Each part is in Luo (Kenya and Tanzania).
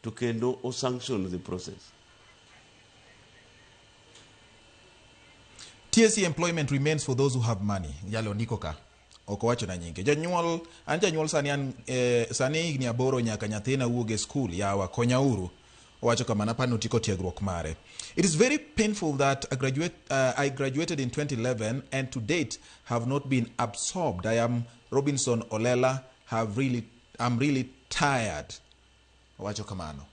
to kendo o sanction the process. TSC employment remains for those who have money. Yalo ndiko ka. Okowacho na nyinge. Janyuol, janyuol sani igni aboro nyaka nyathina wuoge school yawa konyauru. Owacho kama napano tiko tiegruok mare. It is very painful that I graduated in 2011 and to date have not been absorbed. I am Robinson Olela. I'm really tired. Owacho kamano.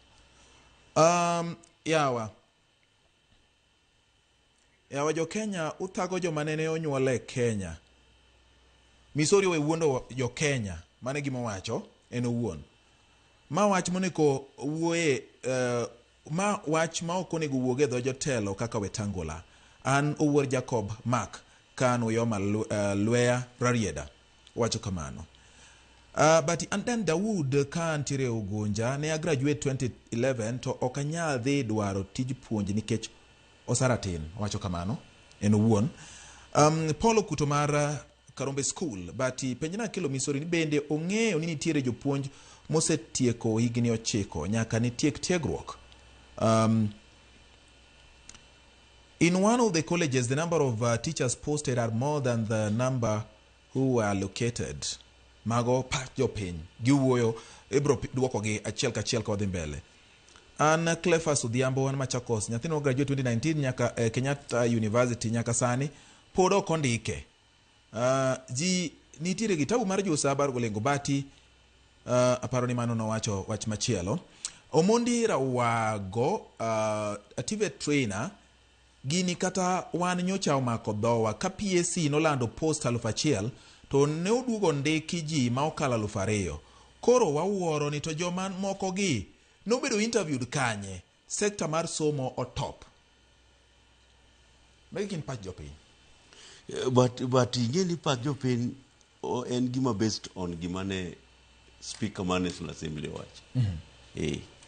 Yawa jo Kenya utago jo manene onyuole Kenya. Misori we wuondo jo Kenya mane gima wacho en owuon. Ma wach moneko wuoye ma wach ma okonego wuoge dho jotelo kaka Wetangula. An owuor Jacob Mark kan uyoma Lweya Rarieda wacho kamano. But and then Dawood kan tire Ugunja ne graduate 2011 to okanyal dhi dwaro tij puonj nikech osaratin wacho kamano en owuon. Paulo Kutomara Karombe School but penjina kelo Misori ni bende ong'eyo ni nitiere jopuonj mosetieko higni 9 nyaka ni tiegruok. In one of the colleges the number of teachers posted are more than the number who were allocated. Mago pa jopiny giwuoyo ibro duoko gi achiel kachiel kodhi mbele. An Cleophas Odhiambo an Machakos nyathino graduate 2019 nyaka Kenyatta University nyaka sani pod ok ondike. Ji nitiere gitabu mar Josabar golengo bati aparo ni mano nowacho wach machielo. Omondi Rawago active trainer gini kata wan nyocha omako dhowa ka PSC nolando post 1000 to ne oduogo ndeki ji ma okala 2000. Koro wawuoro ni to joma moko gi nobedo interviewed kanye sekta mar somo o top. Making pach jopiny. But ingeni pach jopiny en gima based on gimane speaker man National Assembly watch.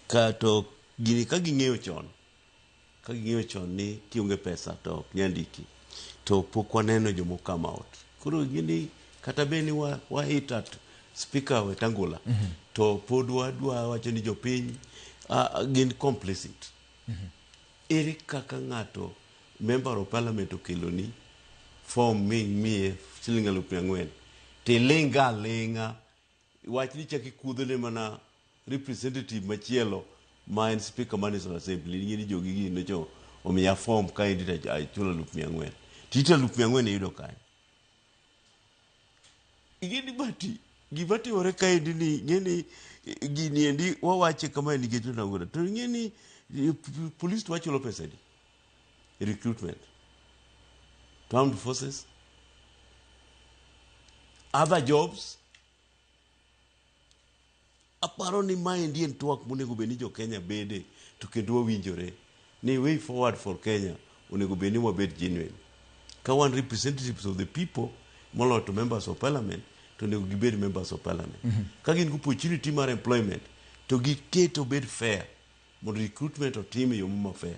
Kato gini ka ging'eyo chon ni kionge pesa to nyandiki to pok waneno jomo come out. Koro gini kata beni wa hit at speaker Wetangula to pod wadwa wacho ni jopiny gin complicit. Ere kaka ng'ato member of parliament okelo ni form mie shilingi 4,000 te lenga wach ni chaki kudhone mana representative machielo ma en speaker man National Assembly ni jogi gino cho omiya form ka edita achulo 4,000 tita 4,000 yudo kany igeni bati gibati ore ka edini ngeni gini endi wawache kama ni geto na ngora to ngeni police wachulo pesa di recruitment to armed forces other jobs. Aparo ni maendi en twak monego beni jo Kenya bede to kendo winjore ni way forward for Kenya onego beni wabed genuine ka wan representatives of the people molo to members of parliament to onego gibed members of parliament ka gin opportunity mar employment to giketo bed fair mondo recruitment of team yo ma fair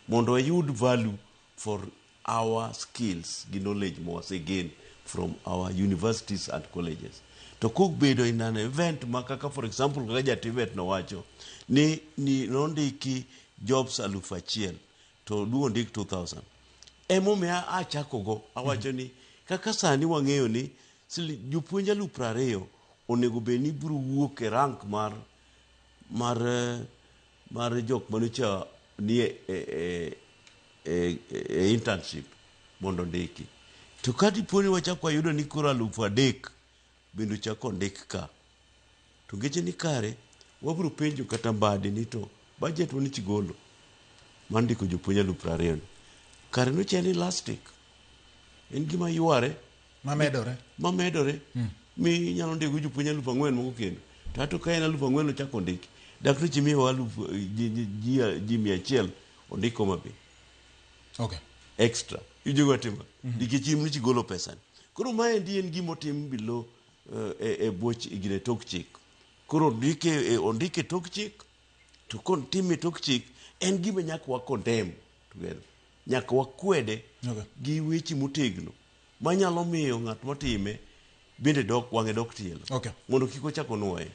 mondo ayud value for our skills gi knowledge mo again from our universities and colleges. To cook bedo in an event makaka for example kaka Tibet no wacho ni nondiki jobs 1,000 to duo ndik 2,000 emo me achakogo awacho ni kaka sani wang'eyo ni jopuonj 20,000 onego beni biro wuok e rank mar jok manucha ni internship mondo ndiki to kati poni wachako ayudo ni kura 3,000 bendo chako ndik ka to geche ni kare wabro penjo kata mbade ni to budget woni chigolo mandiko jopuonj 20,000 kare no cheni elastic en gima yuare mamedore mi nyalo ndiko jopuonj 4,000 moko kendo to ka en 4,000 chako ndiki dakri chimi ji 100 ondiko mabe okay extra ijogo atima dikichim ni chigolo pesa koro maendi en gima otim bilo e boch igine tok chik koro ondike tok chik to kon time tok chik en gima nyaka wa condemn together nyaka wakwede gi weche motegno manyalo miyo ng'at motime bende wang'e dok tielo mondo kik ochak onuoye.